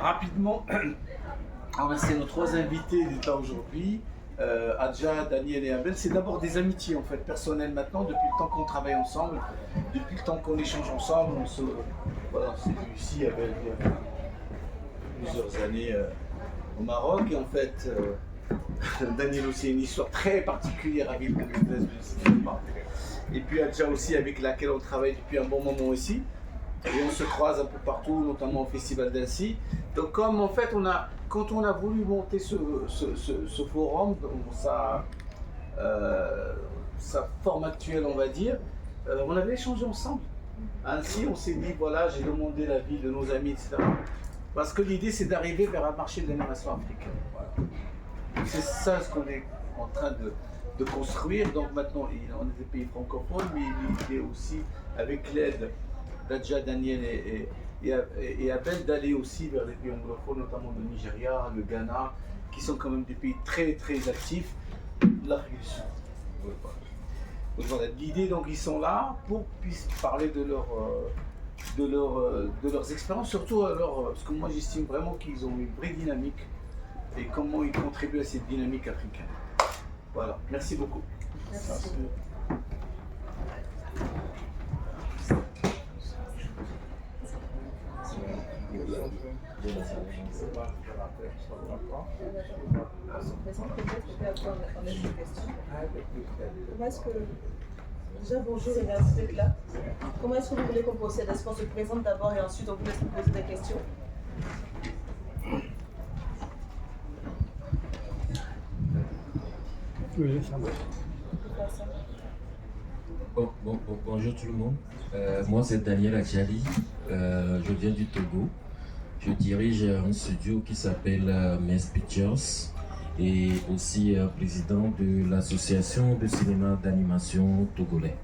rapidement, c'est nos trois invités d'État aujourd'hui. Adja, Daniel et Abel, c'est d'abord des amitiés en fait, personnelles maintenant, depuis le temps qu'on travaille ensemble, depuis le temps qu'on échange ensemble. Voilà, c'est venu ici Abel il y a plusieurs années au Maroc, et en fait, Daniel aussi a une histoire très particulière avec le cinéma. Et puis Adja aussi, avec laquelle on travaille depuis un bon moment ici. Et on se croise un peu partout, notamment au Festival d'Annecy. Donc comme en fait, quand on a voulu monter ce forum, sa forme actuelle on va dire, on avait échangé ensemble. Ainsi on s'est dit, voilà, j'ai demandé l'avis de nos amis, etc. Parce que l'idée c'est d'arriver vers un marché de l'animation africaine. Voilà. C'est ça ce qu'on est en train de construire. Donc maintenant, on est des pays francophones, mais l'idée aussi, avec l'aide d'Adja, Daniel et Abel, d'aller aussi vers les pays anglophones, notamment le Nigeria, le Ghana, qui sont quand même des pays très très actifs, l'Afrique du Sud. Donc voilà, l'idée, donc ils sont là pour puissent parler de leurs expériences, surtout parce que moi j'estime vraiment qu'ils ont une vraie dynamique et comment ils contribuent à cette dynamique africaine. Voilà, merci beaucoup. Merci. Comment est-ce que... Déjà, bonjour et merci d'être là. Comment est-ce que vous voulez qu'on procède? Est-ce qu'on se présente d'abord et ensuite on vous laisse vous poser des questions? Oui, ça va. Bonjour tout le monde. Moi c'est Daniel Adjali. Je viens du Togo. Je dirige un studio qui s'appelle Mes Pictures et aussi président de l'association de cinéma d'animation togolais.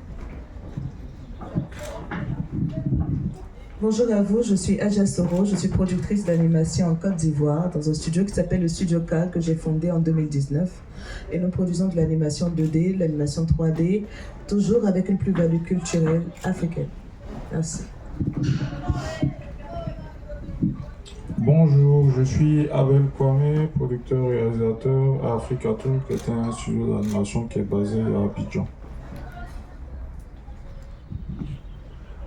Bonjour à vous, je suis Adja Soro, je suis productrice d'animation en Côte d'Ivoire dans un studio qui s'appelle le Studio K que j'ai fondé en 2019. Et nous produisons de l'animation 2D, de l'animation 3D, toujours avec une plus-value culturelle africaine. Merci. Bonjour, je suis Abel Kwame, producteur et réalisateur à Africa Tour, qui est un studio d'animation qui est basé à Abidjan.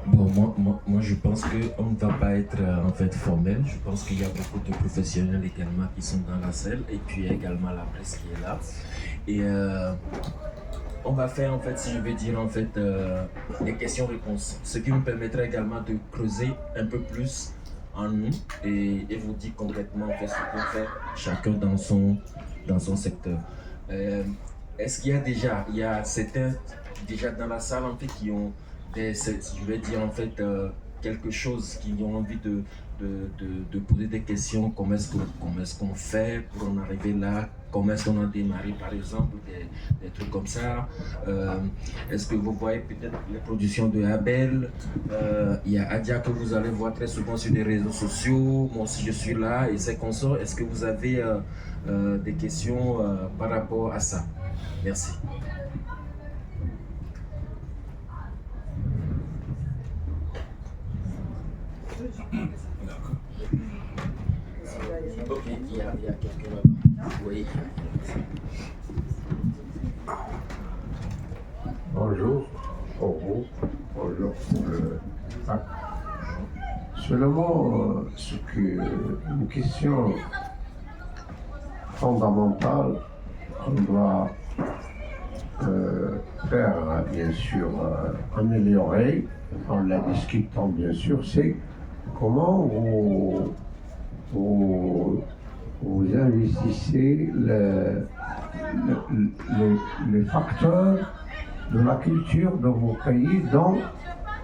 Bon, moi je pense qu'on ne va pas être en fait formel. Je pense qu'il y a beaucoup de professionnels également qui sont dans la salle et puis il y a également la presse qui est là. Et on va faire en fait, si je veux dire en fait, des questions-réponses. Ce qui nous permettra également de creuser un peu plus en nous et vous dire concrètement en fait, ce qu'on fait chacun dans son secteur. Est-ce qu'il y a certains déjà dans la salle en fait qui ont je vais dire en fait quelque chose qui ont envie de poser des questions, comment est-ce qu'on fait pour en arriver là, comment est-ce qu'on a démarré par exemple, des trucs comme ça. Est-ce que vous voyez peut-être les productions de Abel, il y a Adja que vous allez voir très souvent sur les réseaux sociaux, moi aussi je suis là et c'est consorts. Est-ce que vous avez des questions par rapport à ça? Merci. Ok, il y a quelqu'un là-bas. Oui. Bonjour, bonjour. Seulement, une question fondamentale qu'on doit faire, bien sûr, améliorer en la discutant, bien sûr, c'est comment vous investissez les facteurs de la culture de vos pays dans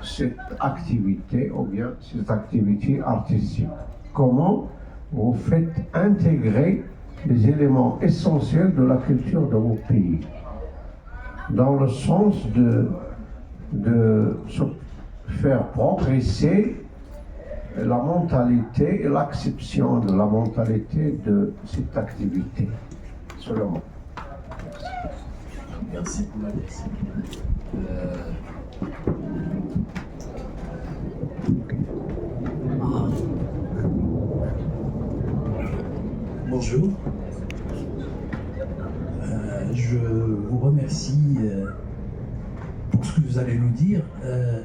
cette activité ou bien cette activité artistique. Comment vous faites intégrer les éléments essentiels de la culture de vos pays dans le sens de faire progresser la mentalité et l'acception de la mentalité de cette activité. Seulement. Merci pour la question. Bonjour. Je vous remercie pour ce que vous allez nous dire.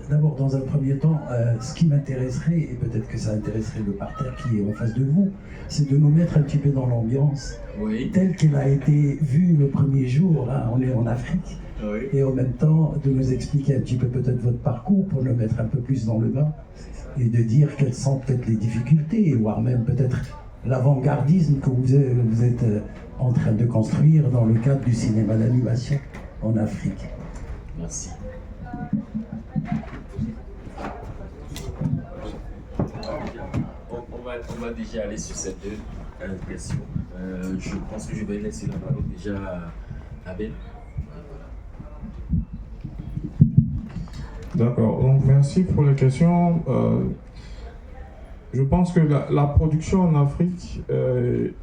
D'abord, dans un premier temps, ce qui m'intéresserait, et peut-être que ça intéresserait le parterre qui est en face de vous, c'est de nous mettre un petit peu dans l'ambiance, telle qu'elle a été vue le premier jour. Là, on est en Afrique. Oui. Et en même temps, de nous expliquer un petit peu peut-être votre parcours pour nous mettre un peu plus dans le bain et de dire quelles sont peut-être les difficultés, voire même peut-être l'avant-gardisme que vous êtes en train de construire dans le cadre du cinéma d'animation en Afrique. Merci. On va déjà aller sur ces deux questions. Je pense que je vais laisser la parole déjà à Abel. D'accord, donc merci pour les questions. Je pense que la production en Afrique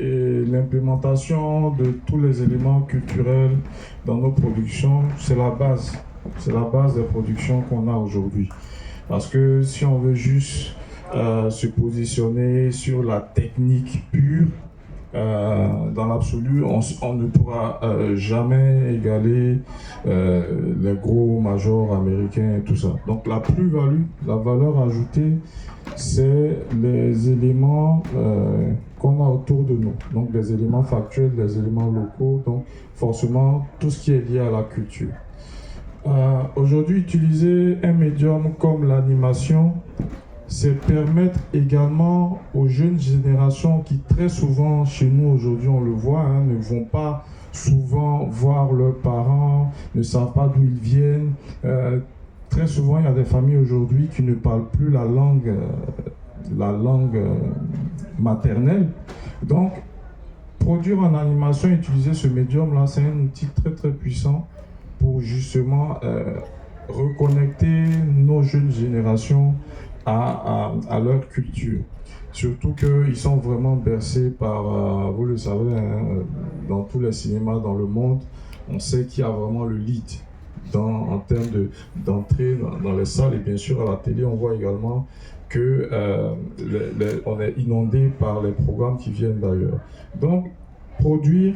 et l'implémentation de tous les éléments culturels dans nos productions, c'est la base. C'est la base des productions qu'on a aujourd'hui. Parce que si on veut juste se positionner sur la technique pure, dans l'absolu, on ne pourra jamais égaler les gros majors américains et tout ça. Donc la plus-value, la valeur ajoutée, c'est les éléments qu'on a autour de nous. Donc des éléments factuels, des éléments locaux, donc forcément tout ce qui est lié à la culture. Aujourd'hui, utiliser un médium comme l'animation, c'est permettre également aux jeunes générations qui très souvent chez nous aujourd'hui on le voit, ne vont pas souvent voir leurs parents, ne savent pas d'où ils viennent. Très souvent il y a des familles aujourd'hui qui ne parlent plus la langue maternelle. Donc produire en animation, utiliser ce médium là, c'est un outil très très puissant pour justement reconnecter nos jeunes générations à leur culture. Surtout qu'ils sont vraiment bercés par, vous le savez, dans tous les cinémas dans le monde, on sait qu'il y a vraiment le lead en termes d'entrée dans les salles, et bien sûr à la télé on voit également que on est inondé par les programmes qui viennent d'ailleurs. Donc produire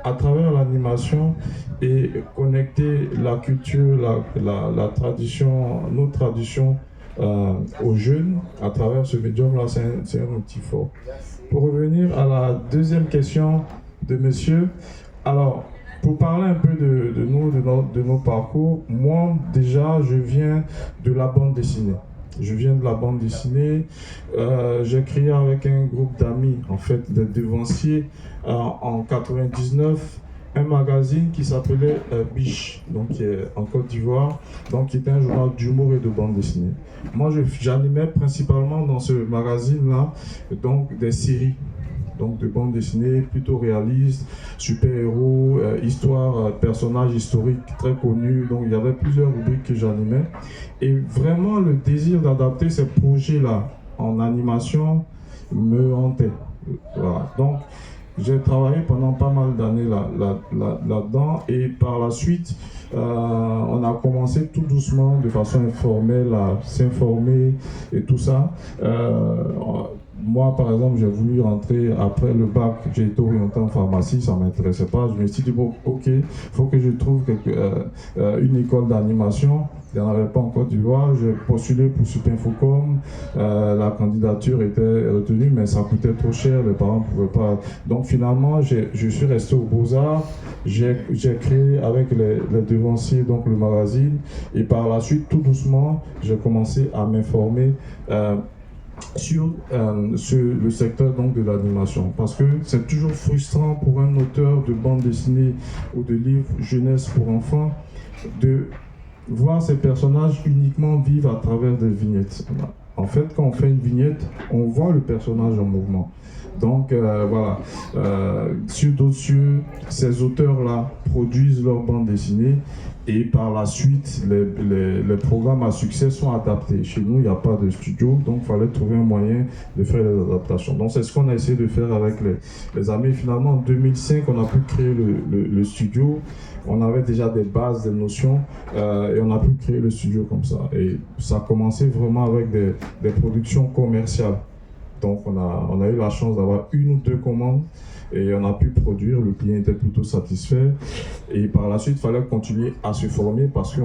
à travers l'animation et connecter la culture, la tradition, nos traditions aux jeunes à travers ce médium-là, c'est un outil fort. Pour revenir à la deuxième question de monsieur, alors pour parler un peu de nos parcours, moi déjà je viens de la bande dessinée. J'ai créé avec un groupe d'amis, en fait, des devanciers, en 99, un magazine qui s'appelait Biche, donc qui est en Côte d'Ivoire, donc qui était un journal d'humour et de bande dessinée. Moi, j'animais principalement dans ce magazine-là, donc des séries, donc de bande dessinée plutôt réalistes, super-héros, histoires, personnages historiques très connus. Donc il y avait plusieurs rubriques que j'animais. Et vraiment le désir d'adapter ces projets-là en animation me hantait. Voilà. Donc j'ai travaillé pendant pas mal d'années là-dedans, et par la suite, on a commencé tout doucement, de façon informelle, à s'informer et tout ça. Moi, par exemple, j'ai voulu rentrer après le bac, j'ai été orienté en pharmacie, ça ne m'intéressait pas. Je me suis dit, bon, ok, il faut que je trouve une école d'animation. Il n'y en avait pas en Côte d'Ivoire. J'ai postulé pour Supinfocom. La candidature était retenue, mais ça coûtait trop cher, les parents ne pouvaient pas. Donc finalement, je suis resté aux Beaux-Arts. J'ai créé avec les devanciers donc le magazine. Et par la suite, tout doucement, j'ai commencé à m'informer sur le secteur donc de l'animation, parce que c'est toujours frustrant pour un auteur de bande dessinée ou de livres jeunesse pour enfants de voir ces personnages uniquement vivre à travers des vignettes. En fait, quand on fait une vignette, on voit le personnage en mouvement. Donc voilà, sur d'autres cieux, ces auteurs-là produisent leur bande dessinée, et par la suite, les programmes à succès sont adaptés. Chez nous, il n'y a pas de studio, donc il fallait trouver un moyen de faire les adaptations. Donc c'est ce qu'on a essayé de faire avec les amis. Finalement, en 2005, on a pu créer le studio. On avait déjà des bases, des notions, et on a pu créer le studio comme ça. Et ça a commencé vraiment avec des productions commerciales. Donc on a eu la chance d'avoir 1 ou 2 commandes et on a pu produire, le client était plutôt satisfait. Et par la suite, il fallait continuer à se former parce que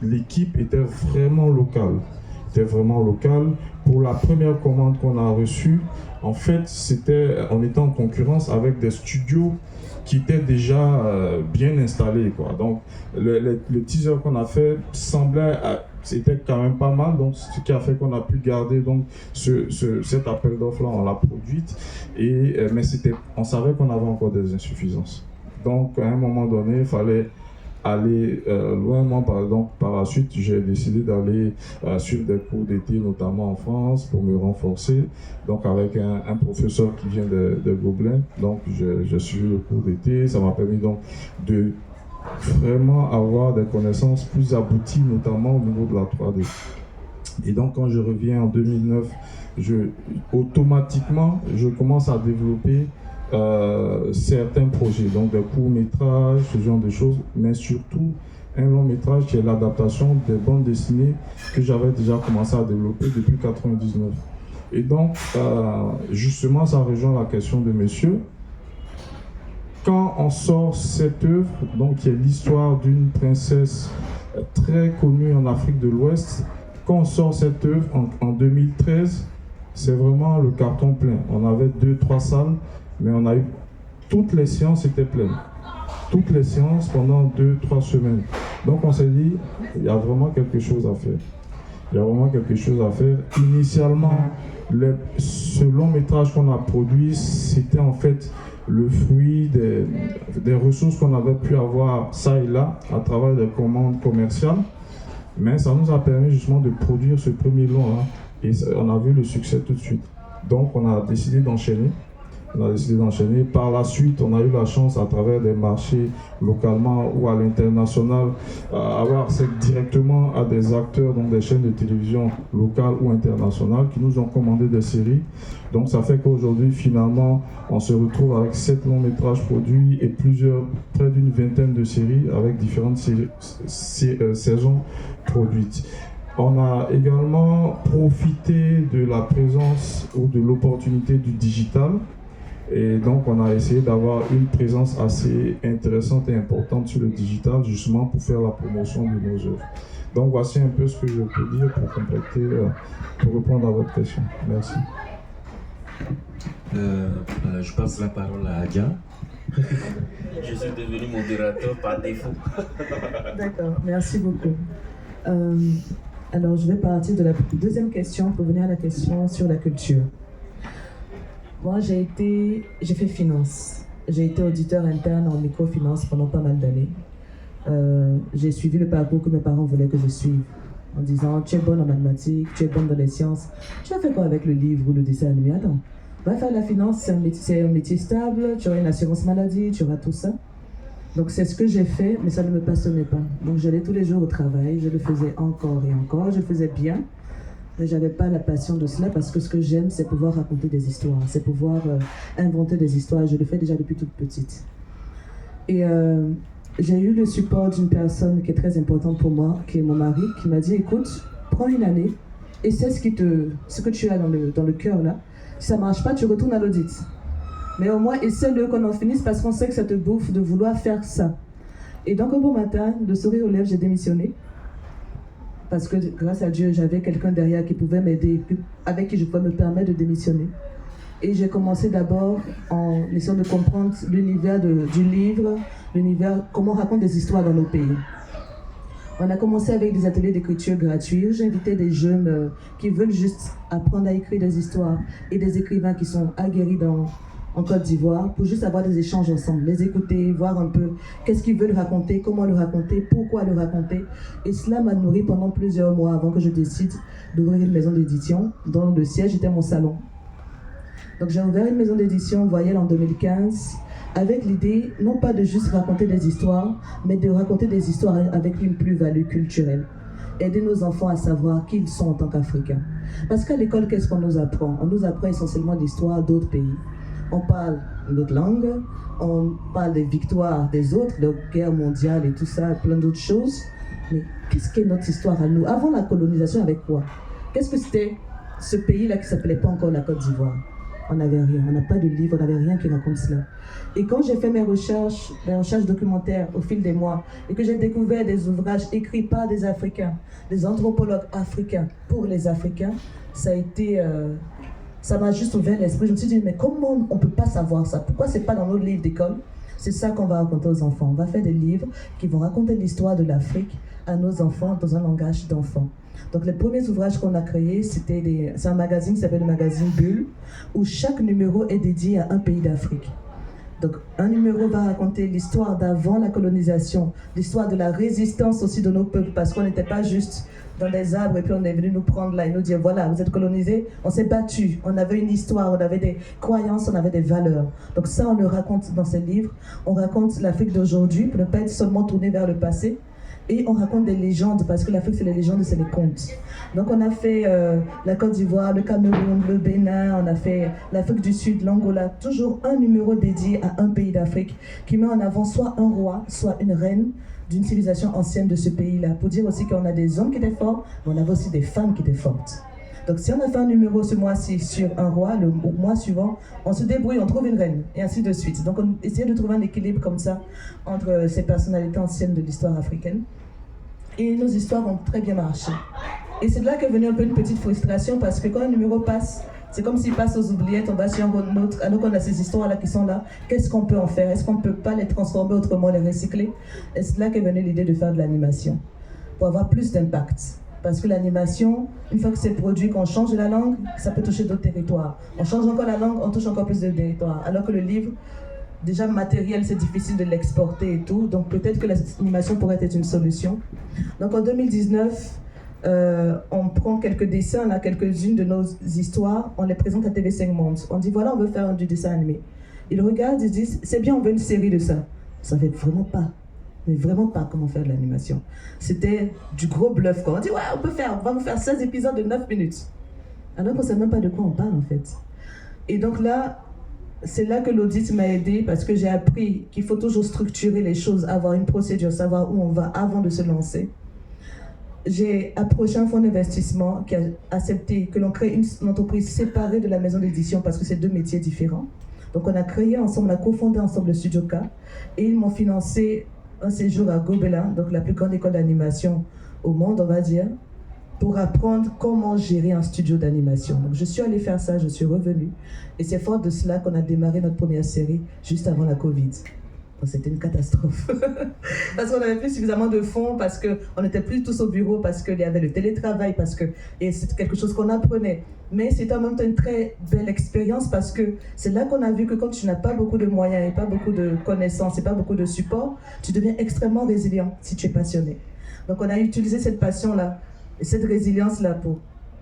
l'équipe était vraiment locale. Pour la première commande qu'on a reçue, en fait, on était en concurrence avec des studios qui étaient déjà bien installés, quoi. Donc, le teaser qu'on a fait c'était quand même pas mal, donc ce qui a fait qu'on a pu garder donc cet appel d'offres-là, on l'a produite, mais on savait qu'on avait encore des insuffisances. Donc, à un moment donné, il fallait aller loin. Moi, par la suite, j'ai décidé d'aller suivre des cours d'été, notamment en France, pour me renforcer. Donc, avec un professeur qui vient de Gobelin. Donc, j'ai suivi le cours d'été. Ça m'a permis donc de vraiment avoir des connaissances plus abouties, notamment au niveau de la 3D. Et donc, quand je reviens en 2009, automatiquement, je commence à développer certains projets, donc des courts-métrages, ce genre de choses, mais surtout un long-métrage qui est l'adaptation des bandes dessinées que j'avais déjà commencé à développer depuis 1999. Et donc, justement, ça rejoint la question de monsieur. Quand on sort cette œuvre, donc qui est l'histoire d'une princesse très connue en Afrique de l'Ouest, quand on sort cette œuvre en 2013, c'est vraiment le carton plein. On avait 2-3 salles, mais on a eu toutes les séances étaient pleines. Toutes les séances pendant 2-3 semaines. Donc on s'est dit, il y a vraiment quelque chose à faire. Initialement, ce long métrage qu'on a produit, c'était en fait le fruit des ressources qu'on avait pu avoir ça et là à travers des commandes commerciales. Mais ça nous a permis justement de produire ce premier long là et on a vu le succès tout de suite. Donc on a décidé d'enchaîner. Par la suite, on a eu la chance à travers des marchés localement ou à l'international avoir accès directement à des acteurs, donc des chaînes de télévision locales ou internationales qui nous ont commandé des séries. Donc ça fait qu'aujourd'hui, finalement, on se retrouve avec 7 longs métrages produits et près d'une vingtaine de séries avec différentes saisons produites. On a également profité de la présence ou de l'opportunité du digital. Et donc, on a essayé d'avoir une présence assez intéressante et importante sur le digital, justement pour faire la promotion de nos œuvres. Donc, voici un peu ce que je peux dire pour compléter, pour répondre à votre question. Merci. Je passe la parole à Adja. Je suis devenu modérateur par défaut. D'accord, merci beaucoup. Alors, je vais partir de la deuxième question pour venir à la question sur la culture. Moi, j'ai fait finance. J'ai été auditeur interne en microfinance pendant pas mal d'années. J'ai suivi le parcours que mes parents voulaient que je suive. En disant, tu es bonne en mathématiques, tu es bonne dans les sciences. Tu as fait quoi avec le livre ou le dessin animé? Attends, va faire la finance, c'est un métier stable, tu auras une assurance maladie, tu auras tout ça. Donc c'est ce que j'ai fait, mais ça ne me passionnait pas. Donc j'allais tous les jours au travail, je le faisais encore et encore, je le faisais bien. Mais je n'avais pas la passion de cela parce que ce que j'aime, c'est pouvoir raconter des histoires, c'est pouvoir inventer des histoires. Je le fais déjà depuis toute petite. Et j'ai eu le support d'une personne qui est très importante pour moi, qui est mon mari, qui m'a dit, écoute, prends une année, essaie ce que tu as dans le cœur là. Si ça ne marche pas, tu retournes à l'audit. Mais au moins, essaie-le qu'on en finisse parce qu'on sait que ça te bouffe de vouloir faire ça. Et donc, un bon matin, de sourire aux lèvres, j'ai démissionné. Parce que grâce à Dieu, j'avais quelqu'un derrière qui pouvait m'aider, avec qui je pouvais me permettre de démissionner. Et j'ai commencé d'abord en essayant de comprendre l'univers du livre, comment on raconte des histoires dans nos pays. On a commencé avec des ateliers d'écriture gratuits. J'invitais des jeunes qui veulent juste apprendre à écrire des histoires et des écrivains qui sont aguerris en Côte d'Ivoire pour juste avoir des échanges ensemble, les écouter, voir un peu qu'est-ce qu'ils veulent raconter, comment le raconter, pourquoi le raconter. Et cela m'a nourri pendant plusieurs mois avant que je décide d'ouvrir une maison d'édition dont le siège était mon salon. Donc j'ai ouvert une maison d'édition Voyelle en 2015 avec l'idée non pas de juste raconter des histoires, mais de raconter des histoires avec une plus-value culturelle. Aider nos enfants à savoir qui ils sont en tant qu'Africains. Parce qu'à l'école, qu'est-ce qu'on nous apprend? On nous apprend essentiellement l'histoire d'autres pays. On parle notre langue, on parle des victoires des autres, de guerre mondiale et tout ça, plein d'autres choses. Mais qu'est-ce qu'est notre histoire à nous? Avant la colonisation, avec quoi? Qu'est-ce que c'était ce pays-là qui ne s'appelait pas encore la Côte d'Ivoire. On n'avait rien, on n'a pas de livre, on n'avait rien qui raconte cela. Et quand j'ai fait mes recherches documentaires au fil des mois, et que j'ai découvert des ouvrages écrits par des Africains, des anthropologues africains pour les Africains, ça m'a juste ouvert l'esprit. Je me suis dit, mais comment on ne peut pas savoir ça? Pourquoi ce n'est pas dans nos livres d'école? C'est ça qu'on va raconter aux enfants. On va faire des livres qui vont raconter l'histoire de l'Afrique à nos enfants dans un langage d'enfants. Donc les premiers ouvrages qu'on a créés, c'est un magazine qui s'appelle le magazine Bulle, où chaque numéro est dédié à un pays d'Afrique. Donc un numéro va raconter l'histoire d'avant la colonisation, l'histoire de la résistance aussi de nos peuples, parce qu'on n'était pas juste dans des arbres et puis on est venu nous prendre là et nous dire voilà, vous êtes colonisés, on s'est battu, on avait une histoire, on avait des croyances, on avait des valeurs. Donc ça, on le raconte dans ces livres. On raconte l'Afrique d'aujourd'hui pour ne pas être seulement tourné vers le passé. Et on raconte des légendes, parce que l'Afrique, c'est les légendes, c'est les contes. Donc on a fait la Côte d'Ivoire, le Cameroun, le Bénin, on a fait l'Afrique du Sud, l'Angola. Toujours un numéro dédié à un pays d'Afrique qui met en avant soit un roi, soit une reine d'une civilisation ancienne de ce pays-là. Pour dire aussi qu'on a des hommes qui étaient forts, mais on avait aussi des femmes qui étaient fortes. Donc si on a fait un numéro ce mois-ci sur un roi, le mois suivant, on se débrouille, on trouve une reine, et ainsi de suite. Donc on essaie de trouver un équilibre comme ça entre ces personnalités anciennes de l'histoire africaine. Et nos histoires ont très bien marché. Et c'est de là qu'est venue un peu une petite frustration, parce que quand un numéro passe, c'est comme s'il passe aux oubliettes, on va sur un autre, alors qu'on a ces histoires-là qui sont là. Qu'est-ce qu'on peut en faire? Est-ce qu'on ne peut pas les transformer autrement, les recycler? Et c'est là qu'est venue l'idée de faire de l'animation, pour avoir plus d'impact. Parce que l'animation, une fois que c'est produit, qu'on change la langue, ça peut toucher d'autres territoires. On change encore la langue, on touche encore plus de territoires. Alors que le livre, déjà matériel, c'est difficile de l'exporter et tout. Donc peut-être que l'animation pourrait être une solution. Donc en 2019, on prend quelques dessins, là, quelques-unes de nos histoires, on les présente à TV5 Monde. On dit voilà, on veut faire du dessin animé. Ils regardent, ils disent c'est bien, on veut une série de ça. Ça ne fait vraiment pas. Mais vraiment pas comment faire de l'animation. C'était du gros bluff, quoi. On dit, ouais, on va vous faire 16 épisodes de 9 minutes. Alors qu'on ne sait même pas de quoi on parle, en fait. Et donc là, c'est là que l'audit m'a aidé, parce que j'ai appris qu'il faut toujours structurer les choses, avoir une procédure, savoir où on va avant de se lancer. J'ai approché un fonds d'investissement qui a accepté que l'on crée une entreprise séparée de la maison d'édition, parce que c'est deux métiers différents. Donc on a créé ensemble, on a cofondé ensemble le Studio K, et ils m'ont financé un séjour à Gobelin, donc la plus grande école d'animation au monde, on va dire, pour apprendre comment gérer un studio d'animation. Donc je suis allée faire ça, je suis revenue, et c'est fort de cela qu'on a démarré notre première série juste avant la Covid. C'était une catastrophe. Parce qu'on n'avait plus suffisamment de fonds, parce qu'on n'était plus tous au bureau, parce qu'il y avait le télétravail, et c'est quelque chose qu'on apprenait. Mais c'était en même temps une très belle expérience, parce que c'est là qu'on a vu que quand tu n'as pas beaucoup de moyens et pas beaucoup de connaissances et pas beaucoup de support, tu deviens extrêmement résilient si tu es passionné. Donc on a utilisé cette passion-là et cette résilience-là pour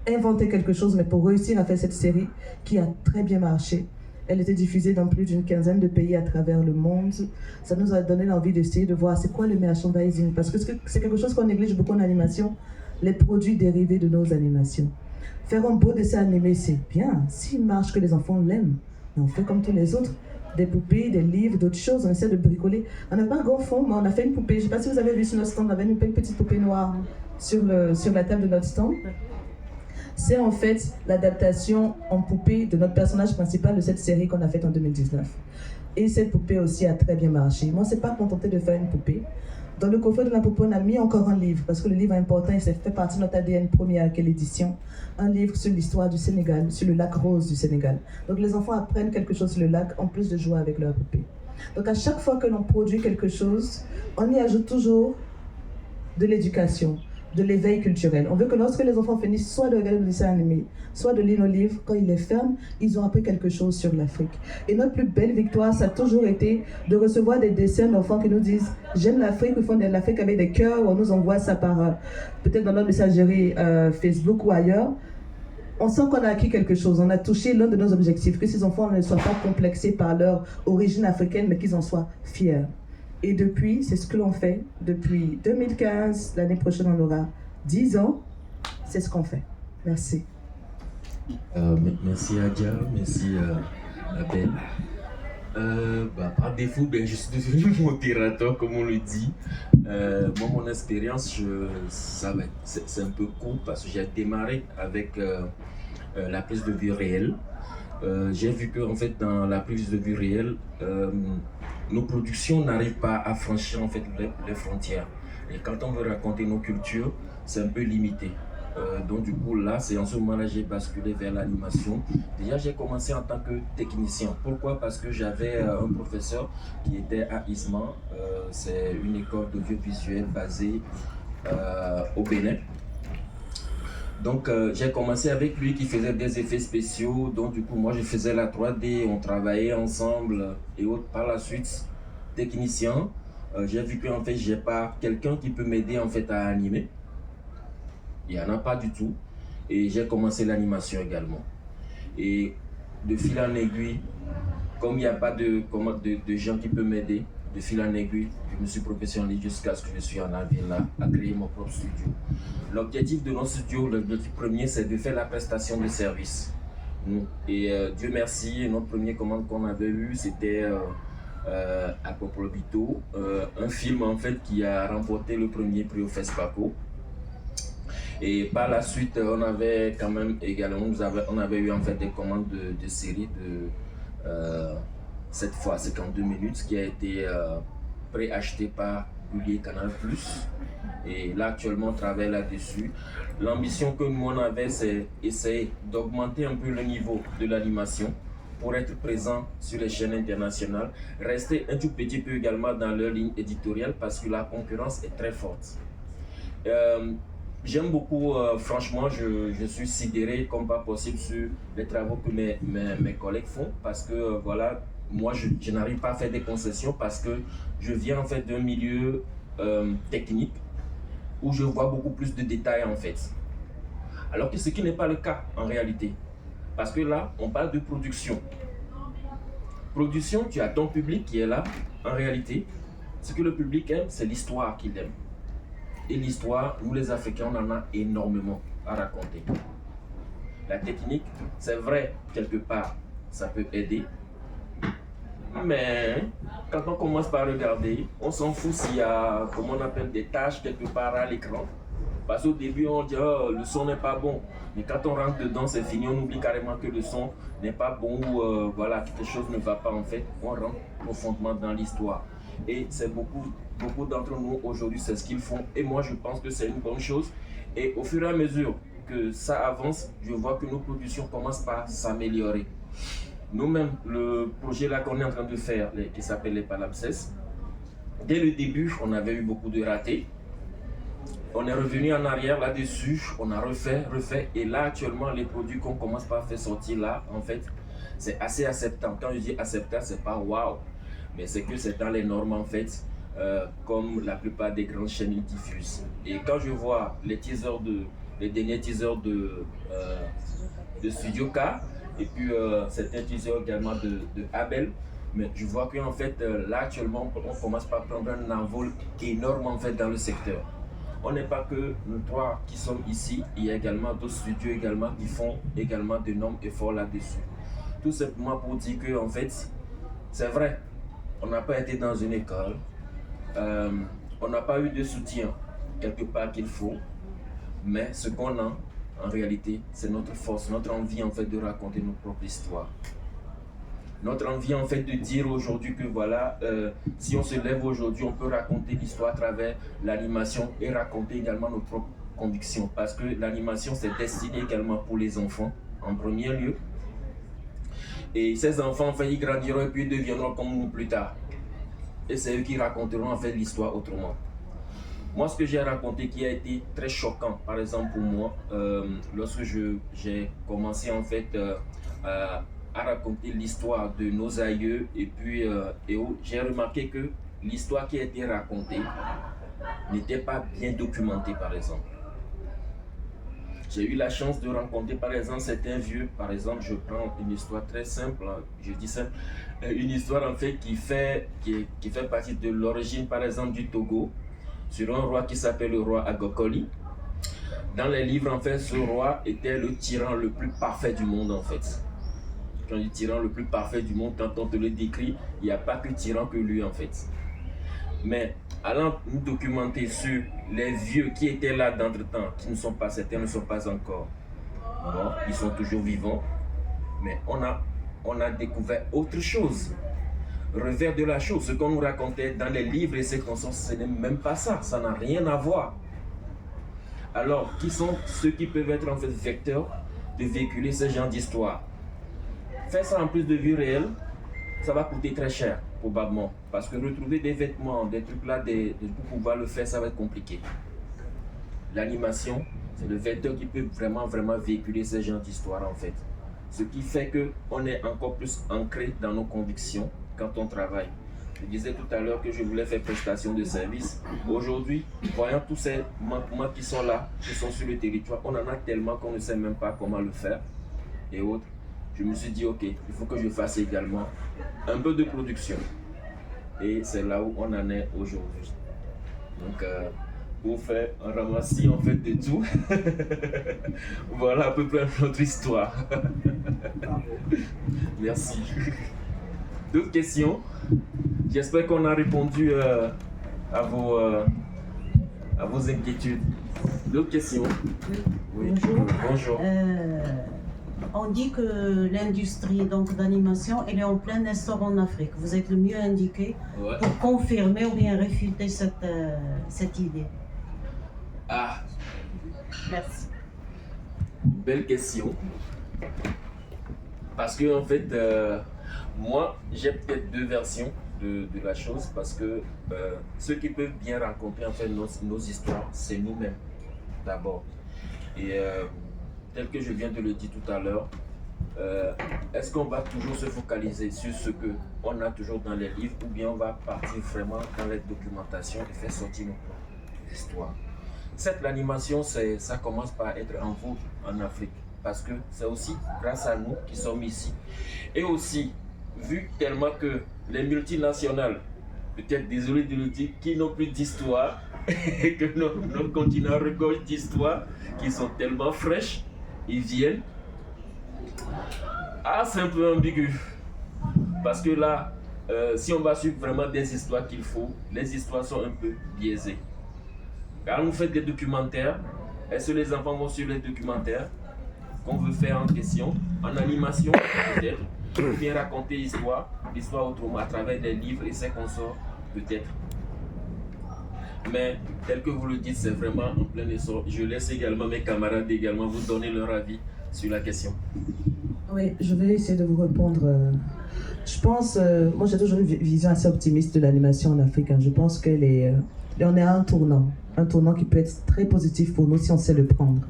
inventer quelque chose, mais pour réussir à faire cette série qui a très bien marché. Elle était diffusée dans plus d'une quinzaine de pays à travers le monde. Ça nous a donné l'envie d'essayer de voir c'est quoi le merchandising, parce que c'est quelque chose qu'on néglige beaucoup en animation, les produits dérivés de nos animations. Faire un beau dessin animé, c'est bien, s'il marche, que les enfants l'aiment. Mais on fait comme tous les autres, des poupées, des livres, d'autres choses, on essaie de bricoler. On n'a pas un grand fond, mais on a fait une poupée. Je ne sais pas si vous avez vu sur notre stand, on avait une petite poupée noire sur la table de notre stand. C'est en fait l'adaptation en poupée de notre personnage principal de cette série qu'on a faite en 2019. Et cette poupée aussi a très bien marché. Moi, c'est pas contenté de faire une poupée. Dans le coffret de la poupée, on a mis encore un livre, parce que le livre est important et ça fait partie de notre ADN première, quelle édition. Un livre sur l'histoire du Sénégal, sur le lac rose du Sénégal. Donc les enfants apprennent quelque chose sur le lac, en plus de jouer avec leur poupée. Donc à chaque fois que l'on produit quelque chose, on y ajoute toujours de l'éducation, de l'éveil culturel. On veut que lorsque les enfants finissent soit de regarder le dessin animé, soit de lire nos livres, quand ils les ferment, ils ont appris quelque chose sur l'Afrique. Et notre plus belle victoire, ça a toujours été de recevoir des dessins d'enfants qui nous disent « J'aime l'Afrique », ils font de l'Afrique avec des cœurs, ou on nous envoie ça par peut-être dans notre messagerie Facebook ou ailleurs. On sent qu'on a acquis quelque chose, on a touché l'un de nos objectifs, que ces enfants ne soient pas complexés par leur origine africaine, mais qu'ils en soient fiers. Et depuis, c'est ce que l'on fait. Depuis 2015, l'année prochaine, on aura 10 ans. C'est ce qu'on fait. Merci. Merci Adja, merci Abel. Par défaut, je suis devenu modérateur, comme on le dit. Moi, mon expérience, c'est un peu court parce que j'ai démarré avec la prise de vue réelle. J'ai vu que en fait, dans la prise de vue réelle, nos productions n'arrivent pas à franchir en fait les frontières. Et quand on veut raconter nos cultures, c'est un peu limité. Donc du coup là, c'est en ce moment-là j'ai basculé vers l'animation. Déjà j'ai commencé en tant que technicien. Pourquoi? Parce que j'avais un professeur qui était à ISMA. C'est une école d'audiovisuel basée au Bénin. Donc j'ai commencé avec lui qui faisait des effets spéciaux. Donc du coup moi je faisais la 3D, on travaillait ensemble et autres. Par la suite, technicien, j'ai vu qu'en fait j'ai pas quelqu'un qui peut m'aider en fait à animer. Il n'y en a pas du tout. Et j'ai commencé l'animation également. Et de fil en aiguille, comme il n'y a pas de gens qui peuvent m'aider, de fil en aiguille, je me suis professionnalisé jusqu'à ce que je suis en arrivé là à créer mon propre studio. L'objectif de notre studio, l'objectif premier, c'est de faire la prestation de service. Et Dieu merci, notre première commande qu'on avait eue, c'était Aquaprobito, un film en fait qui a remporté le premier prix au FESPACO. Et par la suite, on avait quand même également, on avait eu en fait des commandes de séries de cette fois 52 minutes qui a été préacheté par Gulli Canal+. Et là actuellement on travaille là-dessus. L'ambition que nous on avait, c'est essayer d'augmenter un peu le niveau de l'animation pour être présent sur les chaînes internationales, rester un tout petit peu également dans leur ligne éditoriale parce que la concurrence est très forte. J'aime beaucoup, franchement, je suis sidéré comme pas possible sur les travaux que mes collègues font parce que voilà, moi je n'arrive pas à faire des concessions parce que je viens en fait d'un milieu technique où je vois beaucoup plus de détails en fait. Alors que ce qui n'est pas le cas en réalité. Parce que là, on parle de production. Production, tu as ton public qui est là. En réalité, ce que le public aime, c'est l'histoire qu'il aime. Et l'histoire, nous les Africains, on en a énormément à raconter. La technique, c'est vrai, quelque part, ça peut aider. Mais quand on commence par regarder, on s'en fout s'il y a, comment on appelle, des tâches quelque part à l'écran. Parce qu'au début, on dit oh, le son n'est pas bon. Mais quand on rentre dedans, c'est fini. On oublie carrément que le son n'est pas bon ou voilà, quelque chose ne va pas en fait. On rentre profondément dans l'histoire. Et c'est beaucoup d'entre nous aujourd'hui, c'est ce qu'ils font. Et moi, je pense que c'est une bonne chose. Et au fur et à mesure que ça avance, je vois que nos productions commencent par s'améliorer. Nous-mêmes, le projet là qu'on est en train de faire, qui s'appelle les Palimpsestes, dès le début, on avait eu beaucoup de ratés. On est revenu en arrière là-dessus, on a refait, et là actuellement, les produits qu'on commence par faire sortir là, en fait, c'est assez acceptable. Quand je dis acceptable, c'est pas waouh, mais c'est que c'est dans les normes en fait, comme la plupart des grandes chaînes diffusent. Et quand je vois les derniers teasers de Studio K, et puis certains teasers également de Abel, mais je vois qu'en fait, là actuellement, on commence par prendre un envol énorme en fait dans le secteur. On n'est pas que nous trois qui sommes ici, il y a également d'autres studios également qui font également d'énormes efforts là-dessus. Tout simplement pour dire que en fait, c'est vrai, on n'a pas été dans une école, on n'a pas eu de soutien quelque part qu'il faut, mais ce qu'on a en réalité, c'est notre force, notre envie en fait de raconter nos propres histoires. Notre envie en fait de dire aujourd'hui que voilà, si on se lève aujourd'hui, on peut raconter l'histoire à travers l'animation et raconter également nos propres convictions. Parce que l'animation, c'est destiné également pour les enfants, en premier lieu. Et ces enfants, en fait, ils grandiront et puis ils deviendront comme nous plus tard. Et c'est eux qui raconteront en fait l'histoire autrement. Moi, ce que j'ai raconté qui a été très choquant, par exemple pour moi, lorsque j'ai commencé en fait à raconter l'histoire de nos aïeux et puis j'ai remarqué que l'histoire qui a été racontée n'était pas bien documentée par exemple. J'ai eu la chance de rencontrer par exemple certains vieux, par exemple je prends une histoire très simple, je dis simple, une histoire en fait qui fait partie de l'origine par exemple du Togo, sur un roi qui s'appelle le roi Agokoli. Dans les livres en fait ce roi était le tyran le plus parfait du monde en fait. Quand je dis tyran le plus parfait du monde, quand on te le décrit, il n'y a pas que tyran que lui en fait. Mais allant nous documenter sur les vieux qui étaient là d'entre-temps, qui ne sont pas, certains ne sont pas encore, morts, ils sont toujours vivants, mais on a découvert autre chose. Revers de la chose, ce qu'on nous racontait dans les livres et ces consorts, ce n'est même pas ça, ça n'a rien à voir. Alors, qui sont ceux qui peuvent être en fait vecteurs de véhiculer ce genre d'histoire? Faire ça en plus de vie réelle, ça va coûter très cher, probablement. Parce que retrouver des vêtements, des trucs là, pour pouvoir le faire, ça va être compliqué. L'animation, c'est le vecteur qui peut vraiment véhiculer ce genre d'histoire en fait. Ce qui fait qu'on est encore plus ancré dans nos convictions quand on travaille. Je disais tout à l'heure que je voulais faire prestation de service. Aujourd'hui, voyant tous ces manquements qui sont là, qui sont sur le territoire, on en a tellement qu'on ne sait même pas comment le faire et autres. Je me suis dit, ok, il faut que je fasse également un peu de production. Et c'est là où on en est aujourd'hui. Donc, pour faire un ramassis en fait de tout, voilà à peu près notre histoire. Merci. D'autres questions? J'espère qu'on a répondu à vos inquiétudes. D'autres questions? Oui. Bonjour. Bonjour. On dit que l'industrie d'animation elle est en plein essor en Afrique. Vous êtes le mieux indiqué pour confirmer ou bien réfuter cette idée. Ah. Merci. Belle question. Parce que en fait, moi, j'ai peut-être deux versions de la chose parce que ceux qui peuvent bien raconter en fait nos histoires, c'est nous-mêmes d'abord. Et tel que je viens de le dire tout à l'heure, est-ce qu'on va toujours se focaliser sur ce qu'on a toujours dans les livres ou bien on va partir vraiment dans les documentations et faire sortir nos propres histoires? Cette l'animation, ça commence par être en vogue en Afrique parce que c'est aussi grâce à nous qui sommes ici. Et aussi, vu tellement que les multinationales, peut-être désolé de le dire, qui n'ont plus d'histoire et que nos continents regorgent d'histoires qui sont tellement fraîches, ils viennent. Ah, c'est un peu ambigu. Parce que là, si on va suivre vraiment des histoires qu'il faut, les histoires sont un peu biaisées. Quand vous faites des documentaires, est-ce que les enfants vont suivre les documentaires qu'on veut faire en question, en animation peut-être, ou bien raconter l'histoire autrement à travers des livres et ses consorts peut-être. Mais tel que vous le dites, c'est vraiment en plein essor. Je laisse également mes camarades également vous donner leur avis sur la question. Oui, je vais essayer de vous répondre. Je pense, moi j'ai toujours une vision assez optimiste de l'animation en Afrique. Je pense qu'on est à un tournant qui peut être très positif pour nous si on sait le prendre.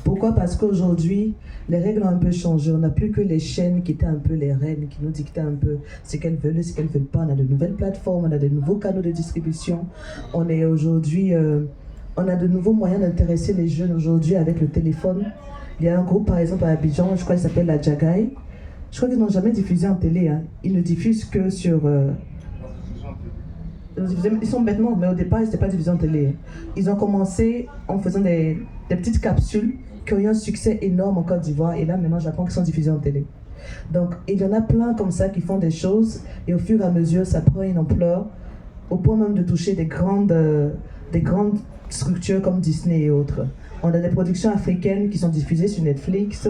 Pourquoi? Parce qu'aujourd'hui, les règles ont un peu changé. On n'a plus que les chaînes qui étaient un peu les reines, qui nous dictaient un peu ce qu'elles veulent et ce qu'elles ne veulent pas. On a de nouvelles plateformes, on a de nouveaux canaux de distribution. On est aujourd'hui, on a de nouveaux moyens d'intéresser les jeunes aujourd'hui avec le téléphone. Il y a un groupe par exemple à Abidjan, je crois qu'il s'appelle la Jagaï. Je crois qu'ils n'ont jamais diffusé en télé. Ils ne diffusent que sur... Ils sont maintenant, mais au départ, ils n'étaient pas diffusés en télé. Ils ont commencé en faisant des petites capsules qui ont eu un succès énorme en Côte d'Ivoire. Et là, maintenant, j'apprends qu'ils sont diffusés en télé. Donc, il y en a plein comme ça qui font des choses. Et au fur et à mesure, ça prend une ampleur au point même de toucher des grandes structures comme Disney et autres. On a des productions africaines qui sont diffusées sur Netflix.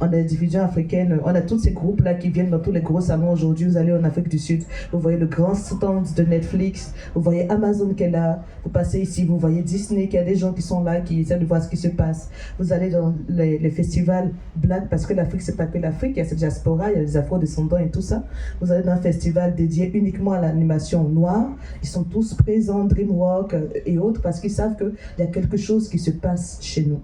On a des diffusions africaines. On a tous ces groupes-là qui viennent dans tous les gros salons aujourd'hui. Vous allez en Afrique du Sud, vous voyez le grand stand de Netflix. Vous voyez Amazon qui est là. Vous passez ici, vous voyez Disney, qu'il y a des gens qui sont là, qui essaient de voir ce qui se passe. Vous allez dans les festivals Black, parce que l'Afrique, c'est pas que l'Afrique. Il y a cette diaspora, il y a les afro-descendants et tout ça. Vous allez dans un festival dédié uniquement à l'animation noire. Ils sont tous présents, DreamWorks et autres, parce qu'ils savent qu'il y a quelque chose qui se passe chez nous.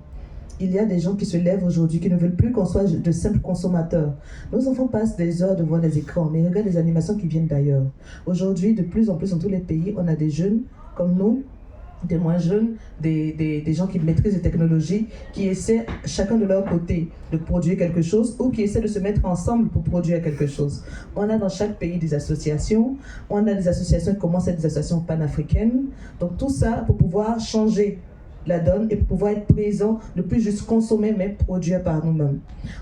Il y a des gens qui se lèvent aujourd'hui qui ne veulent plus qu'on soit de simples consommateurs. Nos enfants passent des heures devant les écrans, mais regardent les animations qui viennent d'ailleurs. Aujourd'hui, de plus en plus dans tous les pays, on a des jeunes comme nous, des moins jeunes, des gens qui maîtrisent les technologies, qui essaient chacun de leur côté de produire quelque chose ou qui essaient de se mettre ensemble pour produire quelque chose. On a dans chaque pays des associations, on a des associations qui commencent à être des associations panafricaines. Donc tout ça pour pouvoir changer la donne et pour pouvoir être présent, ne plus juste consommer mais produire par nous-mêmes.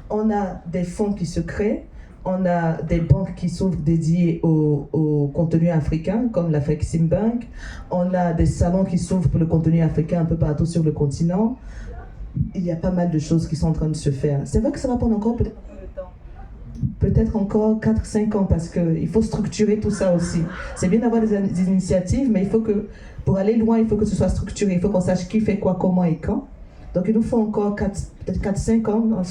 On a des fonds qui se créent, on a des banques qui s'ouvrent dédiées au contenu africain comme la Fexim Bank, on a des salons qui s'ouvrent pour le contenu africain un peu partout sur le continent. il y a pas mal de choses qui sont en train de se faire. C'est vrai que ça va prendre encore peut-être encore 4-5 ans parce qu'il faut structurer tout ça aussi. C'est bien d'avoir des initiatives, mais il faut que, pour aller loin, il faut que ce soit structuré. Il faut qu'on sache qui fait quoi, comment et quand. Donc il nous faut encore peut-être 4-5 ans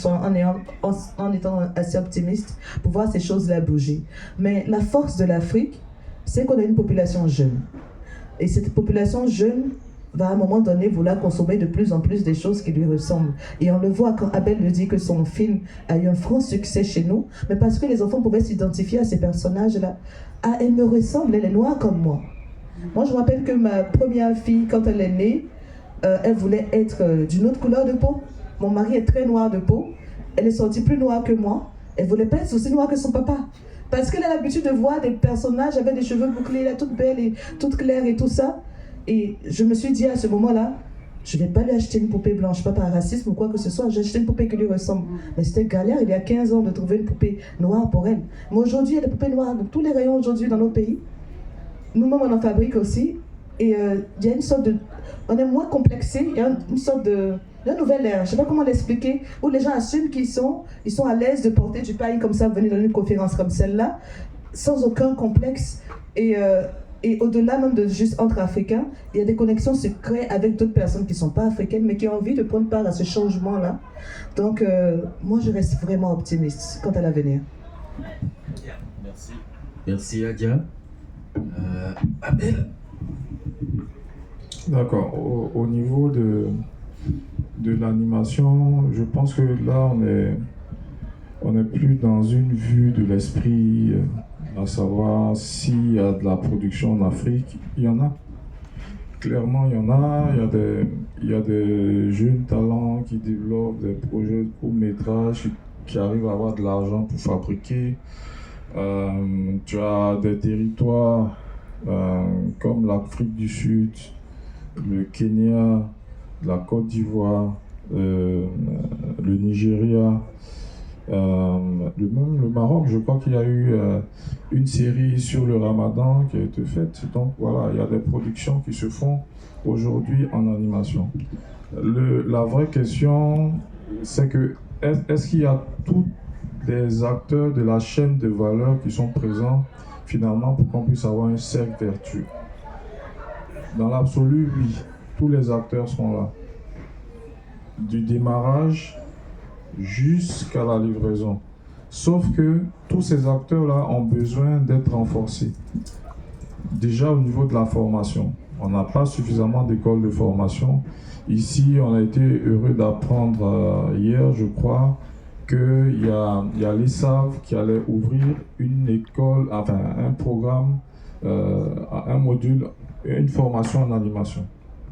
en étant assez optimiste pour voir ces choses-là bouger. Mais la force de l'Afrique, c'est qu'on a une population jeune. Et cette population jeune va à un moment donné vouloir consommer de plus en plus des choses qui lui ressemblent. Et on le voit quand Abel nous dit que son film a eu un franc succès chez nous, mais parce que les enfants pouvaient s'identifier à ces personnages-là. Ah, elle me ressemble, elle est noire comme moi. Moi, je me rappelle que ma première fille, quand elle est née, elle voulait être d'une autre couleur de peau. Mon mari est très noir de peau. Elle est sortie plus noire que moi. Elle voulait pas être aussi noire que son papa. Parce qu'elle a l'habitude de voir des personnages avec des cheveux bouclés, là, toute belle et toute claire et tout ça. Et je me suis dit à ce moment-là, je ne vais pas lui acheter une poupée blanche, pas par racisme ou quoi que ce soit, j'ai acheté une poupée qui lui ressemble. Mais c'était galère, il y a 15 ans, de trouver une poupée noire pour elle. Mais aujourd'hui, il y a des poupées noires dans tous les rayons aujourd'hui dans nos pays. Nous-mêmes, on en fabrique aussi. Et il y a une sorte de... On est moins complexé, il y a une sorte de nouvelle ère, je ne sais pas comment l'expliquer, où les gens assument qu'ils sont à l'aise de porter du paille comme ça, venir dans une conférence comme celle-là, sans aucun complexe. Et au-delà même de juste entre Africains, il y a des connexions se créent avec d'autres personnes qui ne sont pas africaines, mais qui ont envie de prendre part à ce changement-là. Donc, moi, je reste vraiment optimiste quant à l'avenir. Merci. Merci, Adia. Abel. D'accord. Au niveau de l'animation, je pense que là, on est plus dans une vue de l'esprit, à savoir s'il y a de la production en Afrique. Il y en a. Clairement, il y en a. Il y a des jeunes talents qui développent des projets de court-métrage qui arrivent à avoir de l'argent pour fabriquer. Tu as des territoires comme l'Afrique du Sud, le Kenya, la Côte d'Ivoire, le Nigeria, même le Maroc. Je crois qu'il y a eu une série sur le Ramadan qui a été faite. Donc voilà, il y a des productions qui se font aujourd'hui en animation. La vraie question, c'est que est-ce qu'il y a tous les acteurs de la chaîne de valeur qui sont présents finalement pour qu'on puisse avoir un cercle vertueux? Dans l'absolu, oui, tous les acteurs sont là. Du démarrage jusqu'à la livraison. Sauf que tous ces acteurs-là ont besoin d'être renforcés. Déjà au niveau de la formation, on n'a pas suffisamment d'écoles de formation. Ici, on a été heureux d'apprendre hier, je crois, qu'il y a l'ESAV qui allait ouvrir une école, enfin un programme, un module, une formation en animation.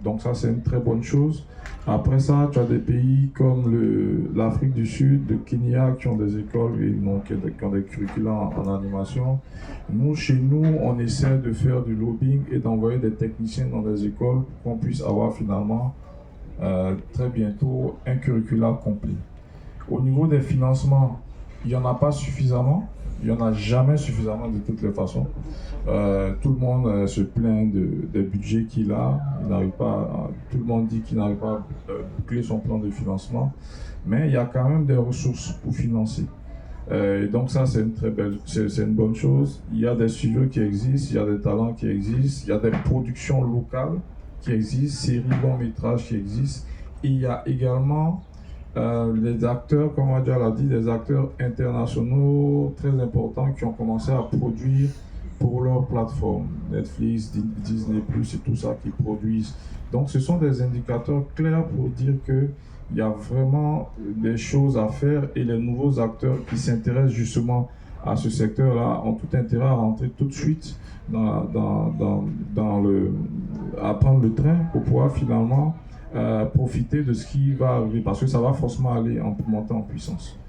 Donc ça, c'est une très bonne chose. Après ça, tu as des pays comme l'Afrique du Sud, le Kenya, qui ont des écoles et donc, qui ont des curricula en animation. Nous, chez nous, on essaie de faire du lobbying et d'envoyer des techniciens dans des écoles pour qu'on puisse avoir finalement très bientôt un curricula complet. Au niveau des financements, il n'y en a pas suffisamment. Il n'y en a jamais suffisamment de toutes les façons. Tout le monde se plaint des budgets qu'il a. Il n'arrive pas tout le monde dit qu'il n'arrive pas à boucler son plan de financement. Mais il y a quand même des ressources pour financer. Et donc ça, c'est une bonne chose. Il y a des studios qui existent, il y a des talents qui existent, il y a des productions locales qui existent, séries, longs métrages qui existent. Et il y a également les acteurs, comme Adja l'a dit, des acteurs internationaux très importants qui ont commencé à produire pour leur plateforme. Netflix, Disney+, et tout ça qui produisent. Donc ce sont des indicateurs clairs pour dire qu'il y a vraiment des choses à faire et les nouveaux acteurs qui s'intéressent justement à ce secteur-là ont tout intérêt à rentrer tout de suite à prendre le train pour pouvoir finalement profiter de ce qui va arriver, parce que ça va forcément aller monter en puissance.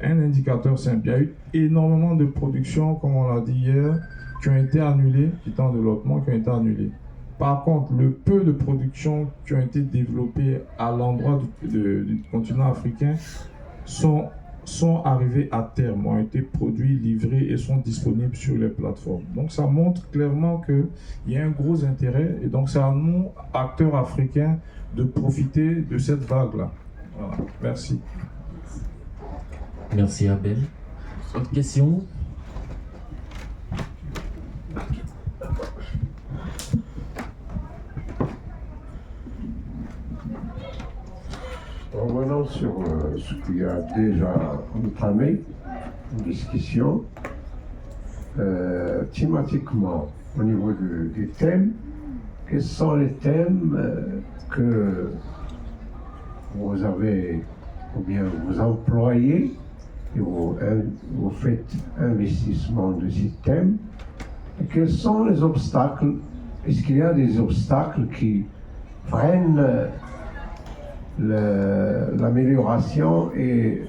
Un indicateur simple, il y a eu énormément de productions, comme on l'a dit hier, qui ont été annulées, qui étaient en développement, qui ont été annulées. Par contre, le peu de productions qui ont été développées à l'endroit du continent africain sont arrivées à terme, ont été produits, livrés et sont disponibles sur les plateformes. Donc ça montre clairement qu'il y a un gros intérêt, et donc c'est à nous, acteurs africains, de profiter de cette vague-là. Voilà. Merci. Merci Abel. Autre question? Revenons sur ce qui a déjà entamé une discussion. Thématiquement, au niveau des thèmes, quels sont les thèmes que vous avez, ou bien vous employez, et vous faites investissement de ces thèmes, et quels sont les obstacles? Est-ce qu'il y a des obstacles qui freinent l'amélioration et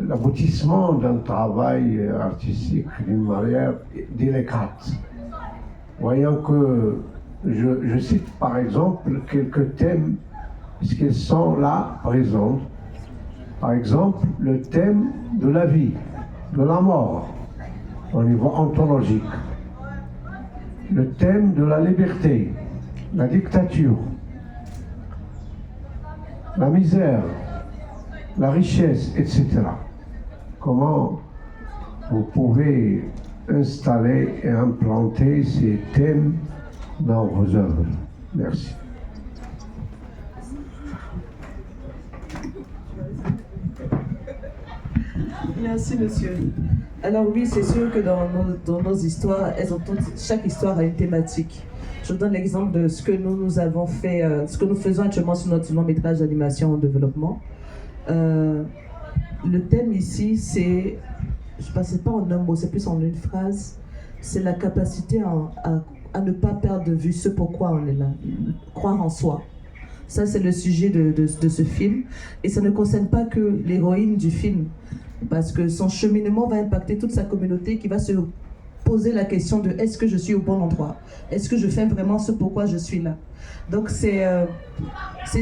l'aboutissement d'un travail artistique d'une manière délicate? Voyons que je cite par exemple quelques thèmes, est-ce qu'ils sont là présents? Par exemple, le thème de la vie, de la mort, au niveau ontologique. Le thème de la liberté, la dictature, la misère, la richesse, etc. Comment vous pouvez installer et implanter ces thèmes dans vos œuvres? Merci. Merci, monsieur. Alors oui, c'est sûr que dans nos histoires, chaque histoire a une thématique. Je vous donne l'exemple de ce que nous avons fait, ce que nous faisons actuellement sur notre long métrage d'animation en développement. Le thème ici, c'est, je ne passe pas en un mot, c'est plus en une phrase, c'est la capacité à ne pas perdre de vue ce pourquoi on est là, croire en soi. Ça, c'est le sujet de ce film. Et ça ne concerne pas que l'héroïne du film, parce que son cheminement va impacter toute sa communauté qui va se poser la question de est-ce que je suis au bon endroit? Est-ce que je fais vraiment ce pourquoi je suis là? Donc c'est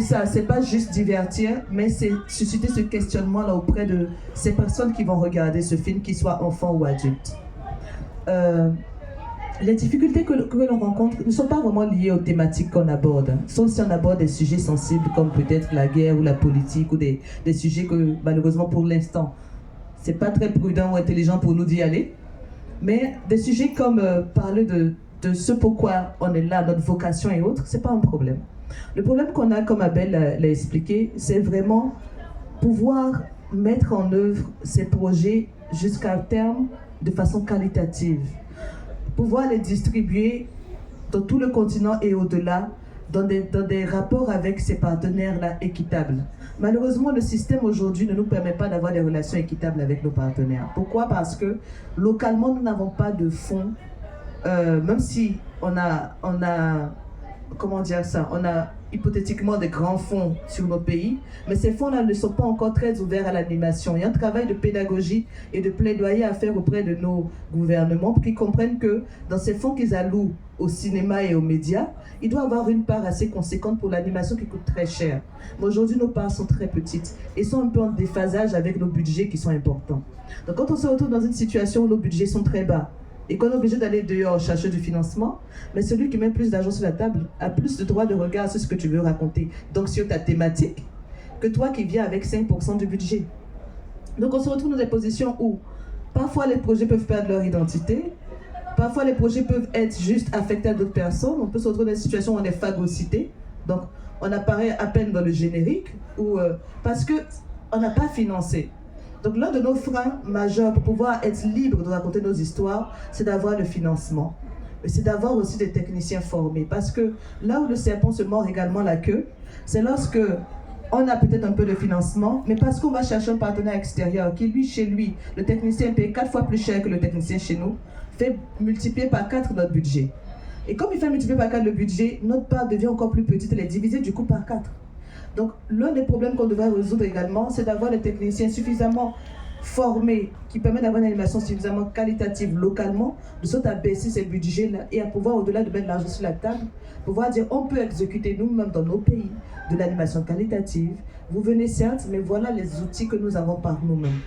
ça, c'est pas juste divertir, mais c'est susciter ce questionnement-là auprès de ces personnes qui vont regarder ce film, qu'ils soient enfants ou adultes. Les difficultés que l'on rencontre ne sont pas vraiment liées aux thématiques qu'on aborde, sauf si on aborde des sujets sensibles comme peut-être la guerre ou la politique ou des sujets que malheureusement pour l'instant, c'est pas très prudent ou intelligent pour nous d'y aller. Mais des sujets comme parler de ce pourquoi on est là, notre vocation et autres, c'est pas un problème. Le problème qu'on a, comme Abel l'a expliqué, c'est vraiment pouvoir mettre en œuvre ces projets jusqu'à terme de façon qualitative. Pouvoir les distribuer dans tout le continent et au-delà, dans des rapports avec ces partenaires-là équitables. Malheureusement, le système aujourd'hui ne nous permet pas d'avoir des relations équitables avec nos partenaires. Pourquoi? Parce que localement, nous n'avons pas de fonds, même si on a, comment dire ça, on a hypothétiquement des grands fonds sur nos pays, mais ces fonds-là ne sont pas encore très ouverts à l'animation. Il y a un travail de pédagogie et de plaidoyer à faire auprès de nos gouvernements pour qu'ils comprennent que dans ces fonds qu'ils allouent au cinéma et aux médias, il doit y avoir une part assez conséquente pour l'animation qui coûte très cher. Mais aujourd'hui, nos parts sont très petites et sont un peu en déphasage avec nos budgets qui sont importants. Donc quand on se retrouve dans une situation où nos budgets sont très bas, et qu'on est obligé d'aller dehors chercher du financement, mais celui qui met plus d'argent sur la table a plus de droit de regard sur ce que tu veux raconter, donc sur ta thématique, que toi qui viens avec 5% du budget. Donc on se retrouve dans des positions où parfois les projets peuvent perdre leur identité, parfois les projets peuvent être juste affectés à d'autres personnes, on peut se retrouver dans des situations où on est phagocyté, donc on apparaît à peine dans le générique, ou parce qu'on n'a pas financé. Donc l'un de nos freins majeurs pour pouvoir être libre de raconter nos histoires, c'est d'avoir le financement. Mais c'est d'avoir aussi des techniciens formés. Parce que là où le serpent se mord également la queue, c'est lorsque on a peut-être un peu de financement, mais parce qu'on va chercher un partenaire extérieur qui, lui, chez lui, le technicien paye 4 fois plus cher que le technicien chez nous, fait multiplier par 4 notre budget. Et comme il fait multiplier par 4 le budget, notre part devient encore plus petite, elle est divisée du coup par 4. Donc, l'un des problèmes qu'on devrait résoudre également, c'est d'avoir des techniciens suffisamment formés qui permettent d'avoir une animation suffisamment qualitative localement, de sorte à baisser ces budgets-là et à pouvoir, au-delà de mettre l'argent sur la table, pouvoir dire on peut exécuter nous-mêmes dans nos pays de l'animation qualitative. Vous venez certes, mais voilà les outils que nous avons par nous-mêmes.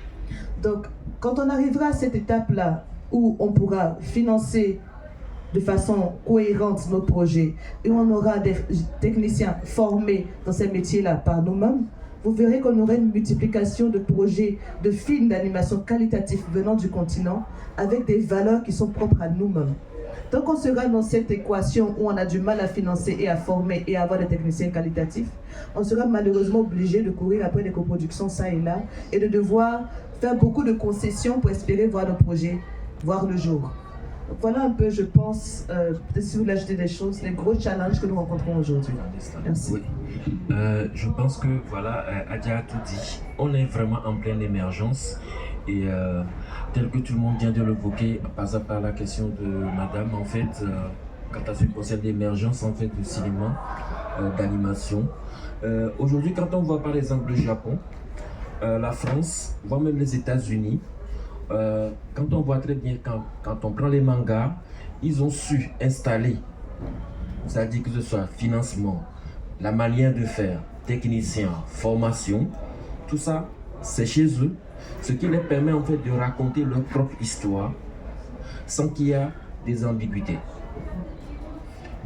Donc, quand on arrivera à cette étape-là où on pourra financer de façon cohérente nos projets et on aura des techniciens formés dans ces métiers-là par nous-mêmes, vous verrez qu'on aura une multiplication de projets, de films d'animation qualitatifs venant du continent avec des valeurs qui sont propres à nous-mêmes. Tant qu'on sera dans cette équation où on a du mal à financer et à former et à avoir des techniciens qualitatifs, on sera malheureusement obligé de courir après des coproductions ça et là et de devoir faire beaucoup de concessions pour espérer voir nos projets voir le jour. Donc voilà un peu, je pense, peut-être si vous voulez ajouter des choses, les gros challenges que nous rencontrons aujourd'hui. Merci. Oui. Je pense que, voilà, Adja a tout dit. On est vraiment en pleine émergence et tel que tout le monde vient de l'évoquer, passant par la question de madame, en fait, quant à ce qui concerne l'émergence, en fait, du cinéma, d'animation. Aujourd'hui, quand on voit par exemple le Japon, la France, voire même les États-Unis, quand on voit très bien, quand on prend les mangas, ils ont su installer, c'est-à-dire que ce soit financement, la manière de faire, technicien, formation, tout ça, c'est chez eux, ce qui leur permet en fait de raconter leur propre histoire sans qu'il y ait des ambiguïtés.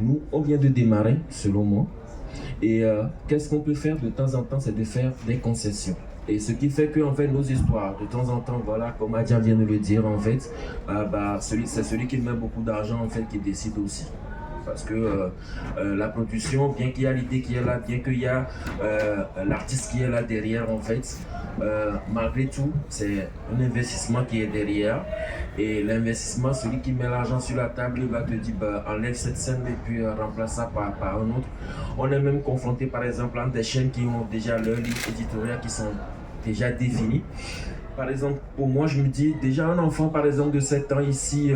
Nous, on vient de démarrer, selon moi, et qu'est-ce qu'on peut faire de temps en temps, c'est de faire des concessions. Et ce qui fait que en fait, nos histoires, de temps en temps, voilà, comme Adja vient de le dire, en fait, c'est celui qui met beaucoup d'argent en fait qui décide aussi. Parce que la production, bien qu'il y ait l'idée qui est là, bien qu'il y ait l'artiste qui est là derrière, en fait, malgré tout, c'est un investissement qui est derrière. Et l'investissement, celui qui met l'argent sur la table, il va te dire enlève cette scène et puis remplace ça par un autre. On est même confronté par exemple à des chaînes qui ont déjà leurs lignes éditoriales qui sont déjà définies. Par exemple, pour moi, je me dis déjà un enfant par exemple de 7 ans ici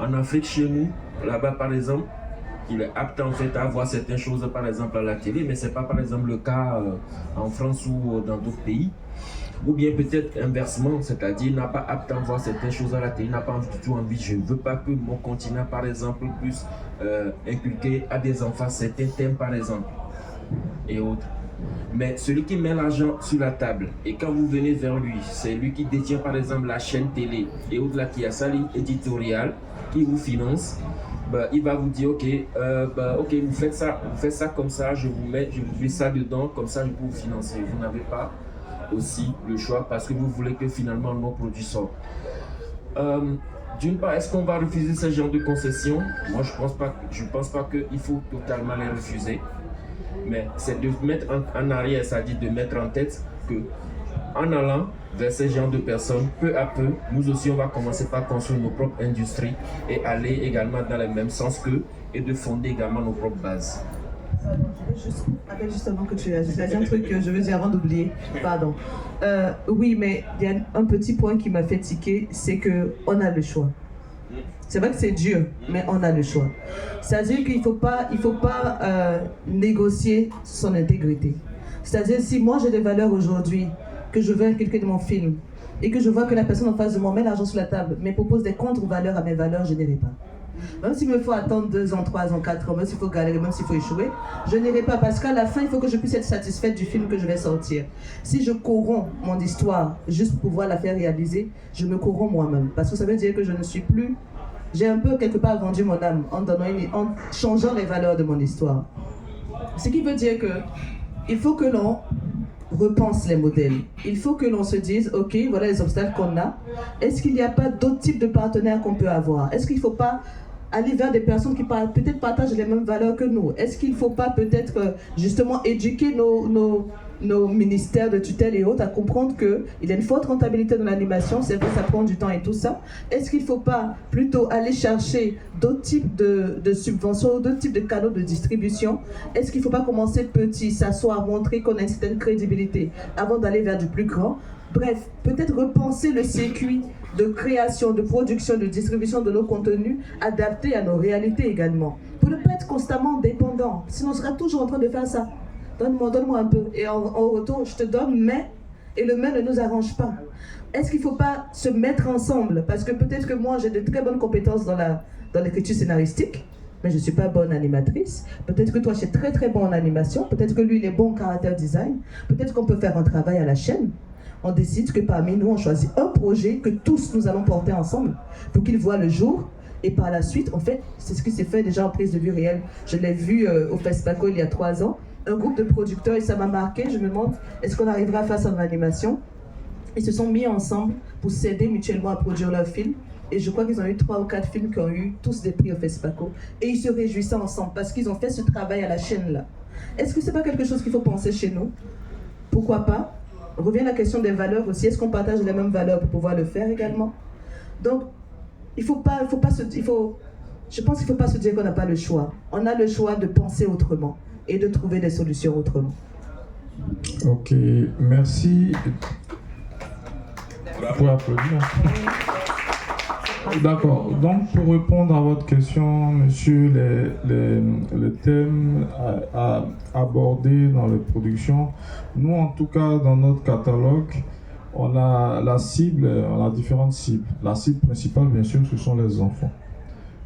en Afrique chez nous, là-bas par exemple, il est apte en fait à voir certaines choses par exemple à la télé, mais c'est pas par exemple le cas en France ou dans d'autres pays. Ou bien peut-être inversement, c'est-à-dire il n'a pas apte à voir certaines choses à la télé, il n'a pas du tout envie, je ne veux pas que mon continent par exemple puisse inculquer à des enfants certains thèmes par exemple et autres. Mais celui qui met l'argent sur la table et quand vous venez vers lui, c'est lui qui détient par exemple la chaîne télé et autres là qui a sa ligne éditoriale qui vous finance. Il va vous dire ok, ok vous faites ça comme ça, je vous mets ça dedans, comme ça je peux vous financer. Vous n'avez pas aussi le choix parce que vous voulez que finalement nos produits sortent. D'une part, est-ce qu'on va refuser ce genre de concessions? Moi je pense pas qu'il faut totalement les refuser, mais c'est de mettre en arrière, c'est-à-dire de mettre en tête que en allant vers ce genre de personnes, peu à peu, nous aussi on va commencer par construire nos propres industries et aller également dans le même sens qu'eux et de fonder également nos propres bases. Justement que tu as dit un truc que je veux dire avant d'oublier, pardon. Oui, mais il y a un petit point qui m'a fait tiquer, c'est qu'on a le choix. C'est vrai que c'est dur, mais on a le choix. C'est-à-dire qu'il ne faut pas négocier son intégrité. C'est-à-dire si moi j'ai des valeurs aujourd'hui que je veux inculquer dans mon film et que je vois que la personne en face de moi met l'argent sur la table, mais propose des contre-valeurs à mes valeurs, je n'irai pas. Même s'il me faut attendre 2 ans, 3 ans, 4 ans, même s'il faut galérer, même s'il faut échouer, je n'irai pas parce qu'à la fin, il faut que je puisse être satisfaite du film que je vais sortir. Si je corromps mon histoire juste pour pouvoir la faire réaliser, je me corromps moi-même. Parce que ça veut dire que je ne suis plus... J'ai un peu quelque part vendu mon âme en changeant les valeurs de mon histoire. Ce qui veut dire que il faut que l'on repense les modèles. Il faut que l'on se dise, ok, voilà les obstacles qu'on a. Est-ce qu'il n'y a pas d'autres types de partenaires qu'on peut avoir? Est-ce qu'il ne faut pas aller vers des personnes qui peut-être partagent les mêmes valeurs que nous? Est-ce qu'il ne faut pas peut-être justement éduquer nos ministères de tutelle et autres à comprendre qu'il y a une forte rentabilité dans l'animation, c'est vrai, ça prend du temps et tout ça. Est-ce qu'il ne faut pas plutôt aller chercher d'autres types de subventions, d'autres types de canaux de distribution? Est-ce qu'il ne faut pas commencer petit, s'asseoir, montrer qu'on a une certaine crédibilité avant d'aller vers du plus grand? Bref, peut-être repenser le circuit de création, de production, de distribution de nos contenus adaptés à nos réalités également. Pour ne pas être constamment dépendant, sinon on sera toujours en train de faire ça. Donne-moi un peu. Et en retour, je te donne, mais... Et le mais ne nous arrange pas. Est-ce qu'il ne faut pas se mettre ensemble? Parce que peut-être que moi, j'ai de très bonnes compétences dans l'écriture scénaristique, mais je ne suis pas bonne animatrice. Peut-être que toi, tu es très très bon en animation. Peut-être que lui, il est bon en character design. Peut-être qu'on peut faire un travail à la chaîne. On décide que parmi nous, on choisit un projet que tous nous allons porter ensemble pour qu'il voit le jour Et par la suite, en fait, c'est ce qui s'est fait déjà en prise de vue réelle. Je l'ai vu au FESPACO il y a 3 ans, un groupe de producteurs, et ça m'a marqué. Je me demande, est-ce qu'on arrivera à faire ça dans l'animation? Ils se sont mis ensemble pour s'aider mutuellement à produire leurs films. Et je crois qu'ils ont eu 3 ou 4 films qui ont eu tous des prix au FESPACO. Et ils se réjouissaient ensemble parce qu'ils ont fait ce travail à la chaîne là. Est-ce que c'est pas quelque chose qu'il faut penser chez nous? Pourquoi pas? Revient la question des valeurs aussi. Est-ce qu'on partage les mêmes valeurs pour pouvoir le faire également? Donc, je pense qu'il ne faut pas se dire qu'on n'a pas le choix. On a le choix de penser autrement et de trouver des solutions autrement. Ok, merci. Vous pouvez applaudir. D'accord. Donc, pour répondre à votre question, monsieur, les thèmes à aborder dans les productions, nous, en tout cas, dans notre catalogue, on a la cible, on a différentes cibles. La cible principale, bien sûr, ce sont les enfants.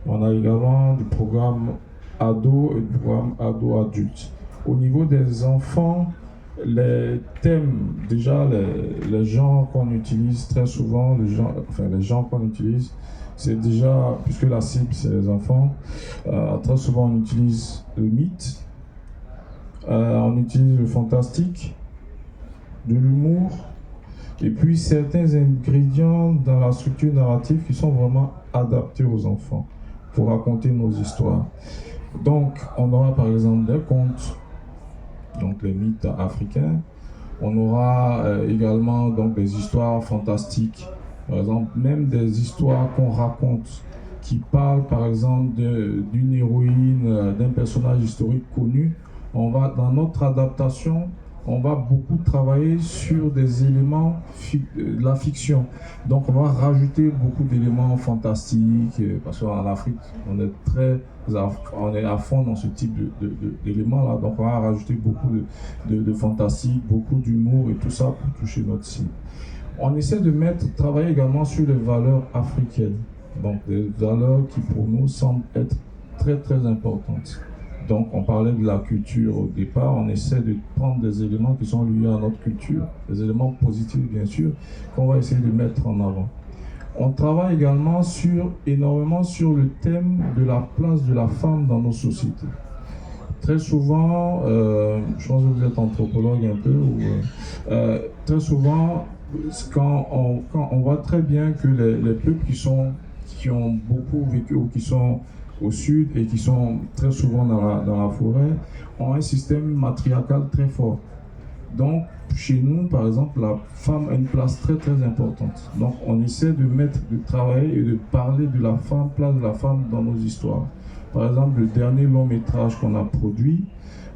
On a également du programme ado et du programme ado-adulte. Au niveau des enfants, les thèmes, déjà les genres qu'on utilise très souvent, les genres qu'on utilise, c'est déjà, puisque la cible c'est les enfants, très souvent on utilise le mythe, on utilise le fantastique, de l'humour, et puis certains ingrédients dans la structure narrative qui sont vraiment adaptés aux enfants pour raconter nos histoires. Donc on aura par exemple des contes, donc les mythes africains. On aura également donc des histoires fantastiques, par exemple même des histoires qu'on raconte qui parlent par exemple d'une héroïne, d'un personnage historique connu. On va dans notre adaptation, on va beaucoup travailler sur des éléments de la fiction. Donc on va rajouter beaucoup d'éléments fantastiques, parce qu'en Afrique, on est à fond dans ce type d'éléments-là. Donc on va rajouter beaucoup de fantastique, beaucoup d'humour et tout ça pour toucher notre cible. On essaie de travailler également sur les valeurs africaines. Donc des valeurs qui pour nous semblent être très très importantes. Donc on parlait de la culture au départ, on essaie de prendre des éléments qui sont liés à notre culture, des éléments positifs bien sûr, qu'on va essayer de mettre en avant. On travaille également énormément sur le thème de la place de la femme dans nos sociétés. Très souvent, je pense que vous êtes anthropologue un peu, très souvent, quand on voit très bien que les peuples qui ont beaucoup vécu ou qui sont au sud et qui sont très souvent dans la forêt, ont un système matriarcal très fort. Donc, chez nous, par exemple, la femme a une place très très importante. Donc, on essaie de travailler et de parler de la femme, place de la femme dans nos histoires. Par exemple, le dernier long métrage qu'on a produit,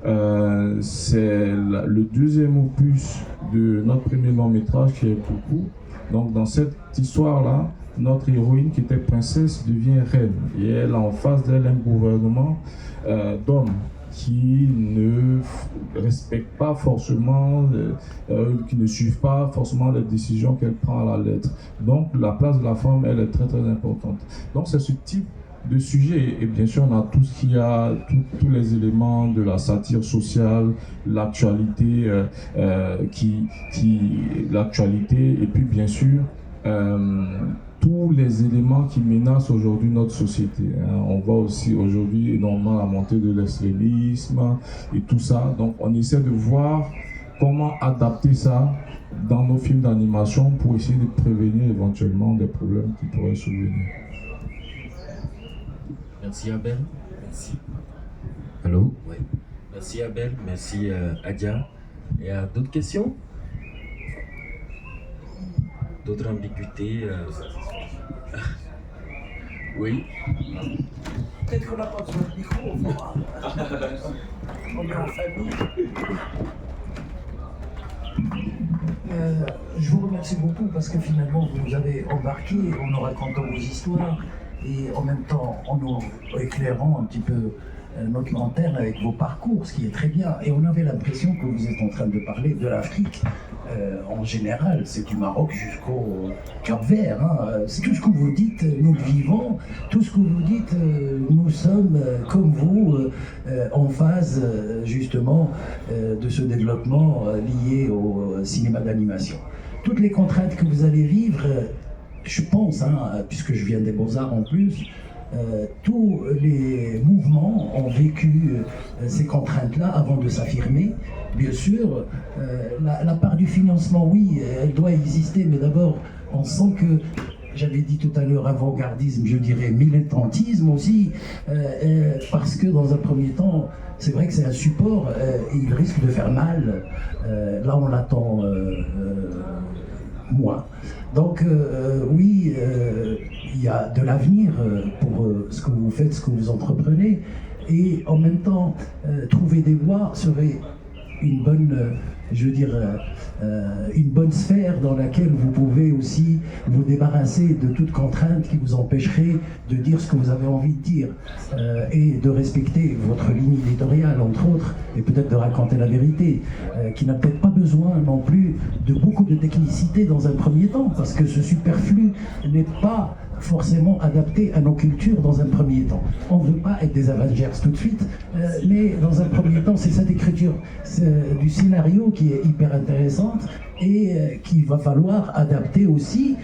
c'est le 2e opus de notre premier long métrage qui est Coucou. Donc, dans cette histoire-là, notre héroïne qui était princesse devient reine et elle a en face d'elle un gouvernement d'hommes qui ne respectent pas forcément, qui ne suivent pas forcément les décisions qu'elle prend à la lettre. Donc la place de la femme, elle est très très importante. Donc c'est ce type de sujet et bien sûr on a tout ce qu'il y a, tous les éléments de la satire sociale, l'actualité, l'actualité et puis bien sûr tous les éléments qui menacent aujourd'hui notre société. On voit aussi aujourd'hui énormément la montée de l'extrémisme et tout ça. Donc on essaie de voir comment adapter ça dans nos films d'animation pour essayer de prévenir éventuellement des problèmes qui pourraient survenir. Merci Abel. Merci. Allô? Oui. Merci Abel. Merci Adia. Et d'autres questions? D'autres ambiguïtés? Oui. Peut-être qu'on n'a pas besoin de micro, on est en famille. Je vous remercie beaucoup parce que finalement vous nous avez embarqués en nous racontant vos histoires et en même temps en nous éclairant un petit peu notre lanterne avec vos parcours, ce qui est très bien. Et on avait l'impression que vous êtes en train de parler de l'Afrique en général, c'est du Maroc jusqu'au Cap-Vert. C'est tout ce que vous dites, nous le vivons, tout ce que vous dites, nous sommes comme vous, en phase justement de ce développement lié au cinéma d'animation. Toutes les contraintes que vous allez vivre, je pense, puisque je viens des Beaux-Arts en plus, tous les mouvements ont vécu ces contraintes-là avant de s'affirmer. Bien sûr, la part du financement, oui, elle doit exister, mais d'abord, on sent que, j'avais dit tout à l'heure avant-gardisme, je dirais militantisme aussi, parce que dans un premier temps, c'est vrai que c'est un support et il risque de faire mal. Là, on l'attend moins. Donc, oui, il y a de l'avenir pour ce que vous faites, ce que vous entreprenez, et en même temps, trouver des voies serait une bonne, une bonne sphère dans laquelle vous pouvez aussi vous débarrasser de toute contrainte qui vous empêcherait de dire ce que vous avez envie de dire et de respecter votre ligne éditoriale, entre autres, et peut-être de raconter la vérité, qui n'a peut-être pas besoin non plus de beaucoup de technicité dans un premier temps, parce que ce superflu n'est pas forcément adapté à nos cultures dans un premier temps. On ne veut pas être des Avengers tout de suite, mais dans un premier temps, c'est cette écriture du scénario qui est hyper intéressante et qu'il va falloir adapter aussi,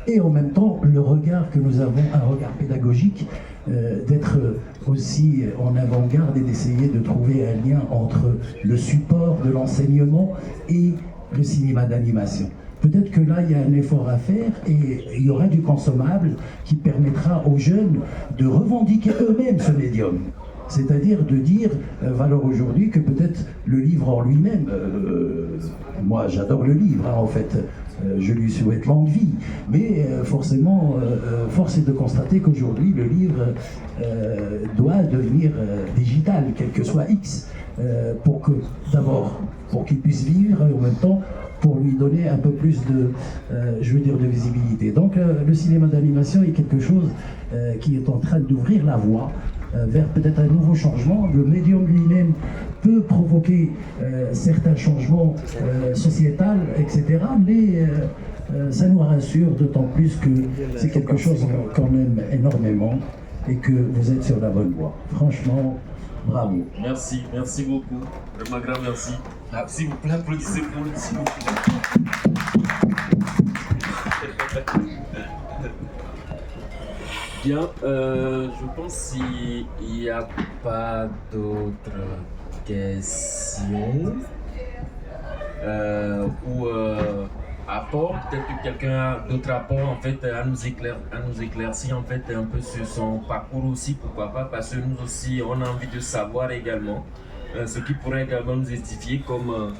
et en même temps, le regard que nous avons, un regard pédagogique, d'être aussi en avant-garde et d'essayer de trouver un lien entre le support de l'enseignement et le cinéma d'animation. Peut-être que là, il y a un effort à faire et il y aura du consommable qui permettra aux jeunes de revendiquer eux-mêmes ce médium. C'est-à-dire de dire, valeur aujourd'hui, que peut-être le livre en lui-même, moi j'adore le livre en fait, je lui souhaite longue vie, mais forcément, force est de constater qu'aujourd'hui le livre doit devenir digital, quel que soit X, pour que, d'abord, pour qu'il puisse vivre et en même temps, pour lui donner un peu plus de, de visibilité. Donc le cinéma d'animation est quelque chose qui est en train d'ouvrir la voie vers peut-être un nouveau changement. Le médium lui-même peut provoquer certains changements sociétals, etc. Mais ça nous rassure d'autant plus que c'est quelque chose qu'on aime énormément et que vous êtes sur la bonne voie. Franchement, bravo. Merci, merci beaucoup. Vraiment grand merci. Ah, s'il vous plaît, applaudissez pour lui, s'il vous plaît. Bien, je pense qu'il n'y a pas d'autres questions ou apports. Peut-être que quelqu'un a d'autres apports en fait à nous éclaircir en fait un peu sur son parcours aussi, pourquoi pas, parce que nous aussi on a envie de savoir également ce qui pourrait également nous édifier comme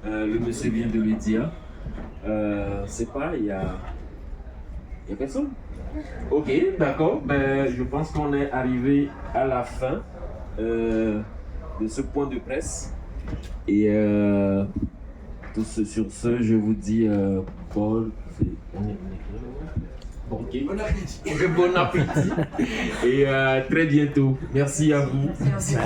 le monsieur vient de le dire. C'est pas, il y a personne? Ok, d'accord, ben, je pense qu'on est arrivé à la fin de ce point de presse et sur ce, je vous dis Paul, okay. Bon appétit. Bon appétit et très bientôt. Merci à vous. Merci.